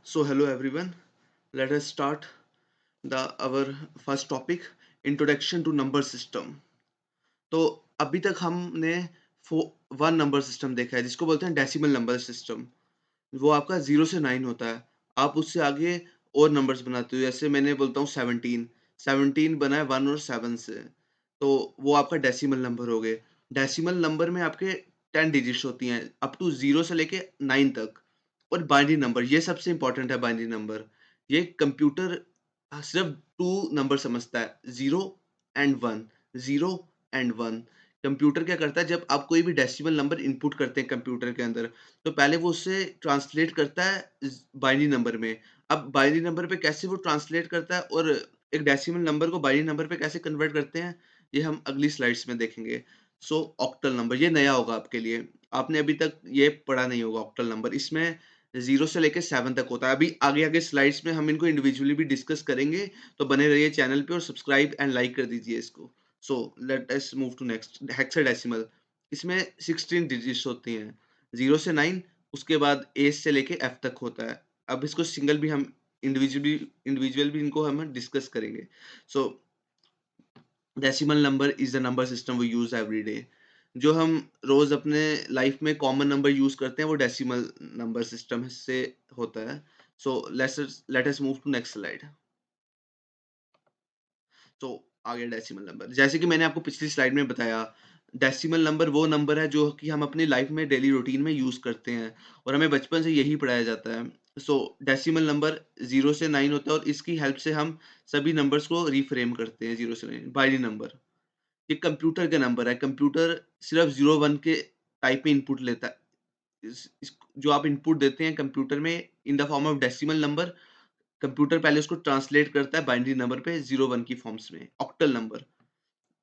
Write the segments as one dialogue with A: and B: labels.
A: So hello everyone. Let us start the our first topic, introduction to number system. तो अभी तक हमने one number system देखा है जिसको बोलते हैं डेसिमल नंबर सिस्टम। वो आपका 0 से 9 होता है। आप उससे आगे और नंबर्स बनाते हो, जैसे मैंने बोलता हूँ 17। 17 बना है 1 और 7 से, तो वो आपका डेसिमल नंबर हो गए। डेसिमल नंबर में आपके 10 डिजिट्स होती हैं अप टू 0 से लेके 9 तक। और बाइनरी नंबर ये सबसे इंपॉर्टेंट है। बाइनरी नंबर ये कंप्यूटर सिर्फ टू नंबर समझता है, 0 एंड 1। 0 एंड 1 कंप्यूटर क्या करता है, जब आप कोई भी डेसिमल नंबर इनपुट करते हैं कंप्यूटर के अंदर, तो पहले वो उससे ट्रांसलेट करता है बाइनरी नंबर में। अब बाइनरी नंबर पे कैसे वो ट्रांसलेट करता है और एक डेसिमल नंबर को बाइनरी नंबर पे कैसे कन्वर्ट करते हैं, ये हम अगली स्लाइड्स में देखेंगे। सो ऑक्टल नंबर ये नया होगा आपके लिए, आपने अभी तक ये पढ़ा नहीं होगा। ऑक्टल नंबर इसमें 0 से लेके 7 तक होता है। अभी आगे-आगे स्लाइड्स में हम इनको इंडिविजुअली भी डिस्कस करेंगे, तो बने रहिए चैनल पे और सब्सक्राइब एंड लाइक कर दीजिए इसको। So let us move to next, hexadecimal. इसमें 16 डिजिट्स होती हैं, 0 से 9, उसके बाद ए से लेके एफ तक होता है। अब इसको सिंगल भी हम इंडिविजुअल भी इनको हम डिस्कस करेंगे। So decimal number is the number system we use every day. जो हम रोज अपने लाइफ में कॉमन नंबर यूज करते हैं वो डेसिमल नंबर सिस्टम से होता है। So let us move to next slide. तो आ गया डेसिमल नंबर। जैसे कि मैंने आपको पिछली स्लाइड में बताया, डेसिमल नंबर वो नंबर है जो कि हम अपनी लाइफ में डेली रूटीन में यूज करते हैं और हमें बचपन से यही पढ़ाया जाता है। सो डेसिमल नंबर 0 से 9 होता है और इसकी हेल्प से हम सभी नंबर्स को रीफ्रेम करते हैं। 0 से 9 बाइनरी नंबर, ये कंप्यूटर का नंबर है। कंप्यूटर सिर्फ 0-1 के टाइप में इनपुट लेता है। इस जो आप इनपुट देते हैं कंप्यूटर में in the form of decimal number, computer पहले उसको ट्रांसलेट करता है बाइनरी नंबर पे 0-1 की फॉर्म्स में। ऑक्टल नंबर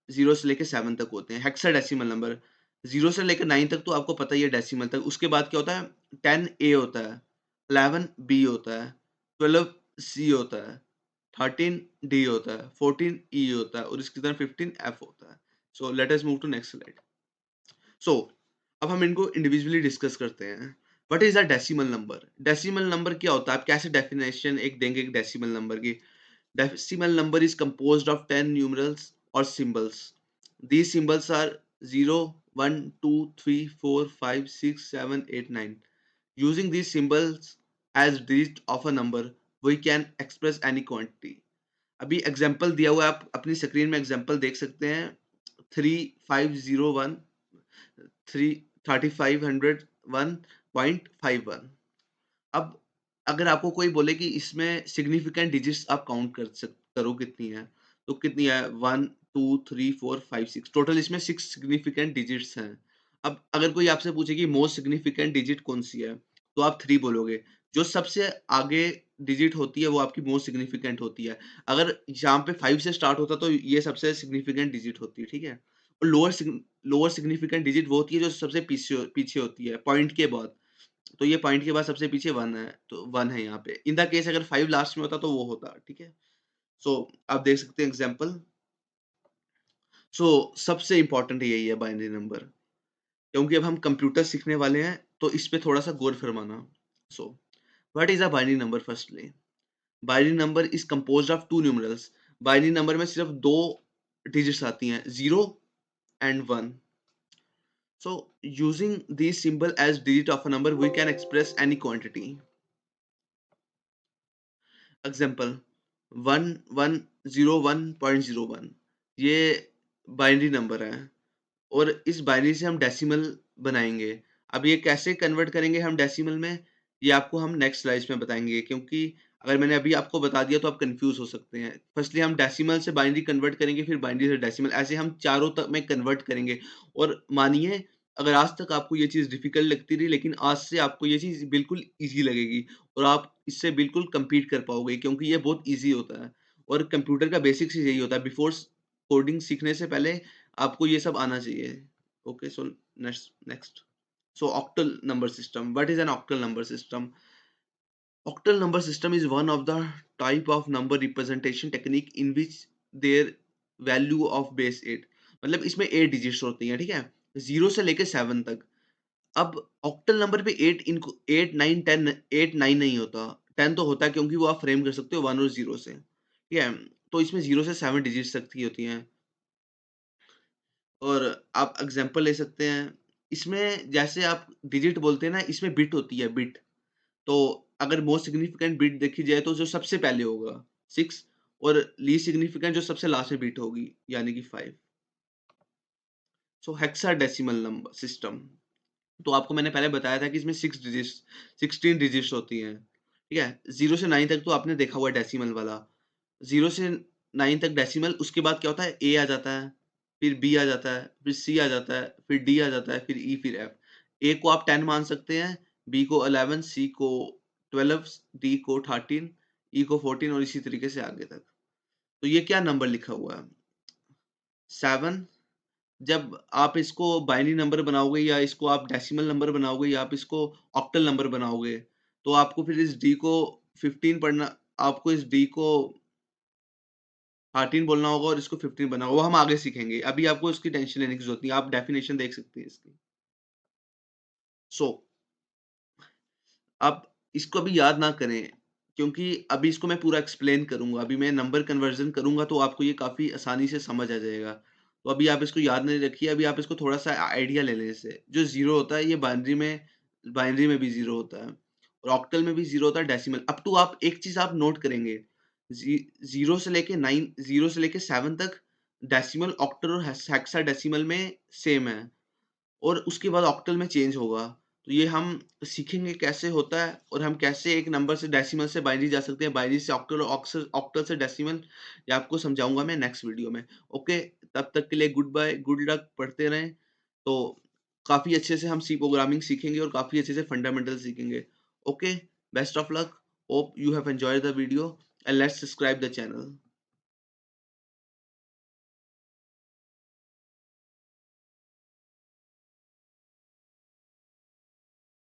A: 0 से लेके 7 तक होते हैं। हेक्साडेसिमल नंबर 0 से लेकर 9 तक तो आपको पता ही है डेसिमल तक। उसके बाद क्या होता है, 10 ए होता है, 11 बी होता है, 12 सी होता है, 13 डी होता है, 14 ई होता है और इसकी तरह 15 एफ होता है। So let us move to next slide. So अब हम इनको इंडिविजुअली डिस्कस करते हैं। What is a decimal number? Decimal number क्या होता है, आप कैसे डेफिनेशन एक देंगे एक डेसिमल नंबर की? Decimal number is composed of 10 numerals और symbols. These symbols are 0, 1, 2, 3, 4, 5, 6, 7, 8, 9. Using these symbols as digit of a number, we can express any quantity. अभी एग्जाम्पल दिया हुआ है, आप अपनी स्क्रीन में एग्जाम्पल देख सकते हैं। 3501 थ्री 3501.51। अब अगर आपको कोई बोले कि इसमें सिग्निफिकेंट डिजिट्स आप काउंट करो कितनी है, तो कितनी है? 1 2 3 4 5 6, टोटल इसमें 6 सिग्निफिकेंट डिजिट्स हैं। अब अगर कोई आपसे पूछे कि मोस्ट सिग्निफिकेंट डिजिट कौन सी है, तो आप 3 बोलोगे। जो सबसे आगे डिजिट होती है वो आपकी मोस्ट सिग्निफिकेंट होती है। अगर यहाँ पे 5 से स्टार्ट होता तो ये सबसे सिग्निफिकेंट डिजिट होती है, ठीक है? और लोअर सिग्निफिकेंट डिजिट वो होती है जो सबसे पीछे पीछे होती है पॉइंट के बाद। तो ये पॉइंट के बाद सबसे पीछे 1 है, तो 1 है यहाँ पे। इन द केस अगर 5 लास्ट में होता तो वो होता, ठीक है? सो आप देख सकते हैं एग्जांपल। सो सबसे इम्पोर्टेंट यही है बाइनरी नंबर, क्योंकि अब हम कंप्यूटर सीखने वाले हैं तो इस पे थोड़ा-सा गौर फरमाना। So what is a binary number? Firstly, binary number is composed of 2 numerals. Binary number में सिर्फ 2 डिजिट्स आती हैं, 0 and 1। So using these symbol as digit of a number, we can express any quantity. Example 1101.01, ये binary number है और इस binary से हम डेसिमल बनाएंगे। अब ये कैसे कन्वर्ट करेंगे हम डेसिमल में, ये आपको हम नेक्स्ट स्लाइड्स में बताएंगे, क्योंकि अगर मैंने अभी आपको बता दिया तो आप कंफ्यूज हो सकते हैं। फर्स्टली हम डेसिमल से बाइनरी कन्वर्ट करेंगे, फिर बाइनरी से डेसिमल, ऐसे हम चारों तक में कन्वर्ट करेंगे। और मानिए, अगर आज तक आपको ये चीज़ डिफिकल्ट लगती रही, लेकिन आज से आपको ये चीज़ बिल्कुल ईज़ी लगेगी और आप इससे बिल्कुल कम्पीट कर पाओगे, क्योंकि ये बहुत ईज़ी होता है। और कंप्यूटर का बेसिक्स ही यही होता है, बिफोर कोडिंग सीखने से पहले आपको ये सब आना चाहिए। Okay, so next. So octal number system. What is an octal number system? Octal number system is one of the type of number representation technique in which their value of base 8, मतलब इसमें 8 digits होती हैं, ठीक है? 0 से लेके 7 तक। अब ऑक्टल नंबर पे 8 इनको 8 9 10 8 9 नहीं होता, 10 तो होता है क्योंकि वो आप फ्रेम कर सकते हो 1 और 0 से, ठीक है? तो इसमें 0 से 7 डिजिट्स तक की होती हैं। और आप एग्ज़ाम्पल ले सकते हैं, इसमें जैसे आप डिजिट बोलते हैं ना, इसमें बिट होती है बिट। तो अगर मोस्ट सिग्निफिकेंट बिट देखी जाए तो जो सबसे पहले होगा 6 और लीस्ट सिग्निफिकेंट जो सबसे लास्ट में बिट होगी यानी कि 5। सो हेक्साडेसिमल नंबर सिस्टम, तो आपको मैंने पहले बताया था कि इसमें 16 डिजिट्स होती हैं, ठीक है? 0 से 9 तक तो आपने देखा हुआ है डेसिमल वाला। 0 से 9 तक डेसिमल, उसके बाद क्या होता है, ए आ जाता है, फिर बी आ जाता है, फिर सी आ जाता है, फिर डी आ जाता है, फिर ई, फिर एफ। ए को आप 10 मान सकते हैं, बी को 11, सी को 12, डी को 13, ई को 14 और इसी तरीके से आगे तक। तो ये क्या नंबर लिखा हुआ है? 7। जब आप इसको बाइनरी नंबर बनाओगे या इसको आप डेसिमल नंबर बनाओगे या आप इसको ऑक्टल नंबर बनाओगे, तो आपको फिर इस डी को 15 पढ़ना, आपको इस डी को 13 बोलना होगा और इसको 15 बनना होगा, वो हम आगे सीखेंगे। अभी आपको इसकी टेंशन लेने की ज़रूरत नहीं है, आप डेफिनेशन देख सकते हैं इसकी। सो आप इसको अभी याद ना करें, क्योंकि अभी इसको मैं पूरा एक्सप्लेन करूँगा। अभी मैं नंबर कन्वर्जन करूँगा तो आपको ये काफ़ी आसानी से समझ आ जाएगा। तो अभी आप इसको याद नहीं रखिए, अभी आप इसको थोड़ा-सा आइडिया ले लें इससे। जो 0 होता है ये बाइनरी में भी 0 होता है और ऑक्टल में भी 0 होता है, डेसिमल अप टू आप एक चीज़ आप नोट करेंगे, ज़ी 0 से लेके 7 तक डेसिमल, ऑक्टल और हेक्साडेसिमल में सेम है। और उसके बाद ऑक्टल में चेंज होगा। तो ये हम सीखेंगे कैसे होता है और हम कैसे एक नंबर से डेसिमल से बाइनरी जा सकते हैं, बाइनरी से ऑक्टल और ऑक्टल से डेसिमल, ये आपको समझाऊँगा मैं नेक्स्ट वीडियो में। ओके, तब तक के लिए गुड बाय, गुड लक, पढ़ते रहें। तो काफ़ी अच्छे से हम सी प्रोग्रामिंग सीखेंगे और काफ़ी अच्छे से फंडामेंटल सीखेंगे। Okay, best of luck, hope you have enjoyed the video and let's subscribe the channel.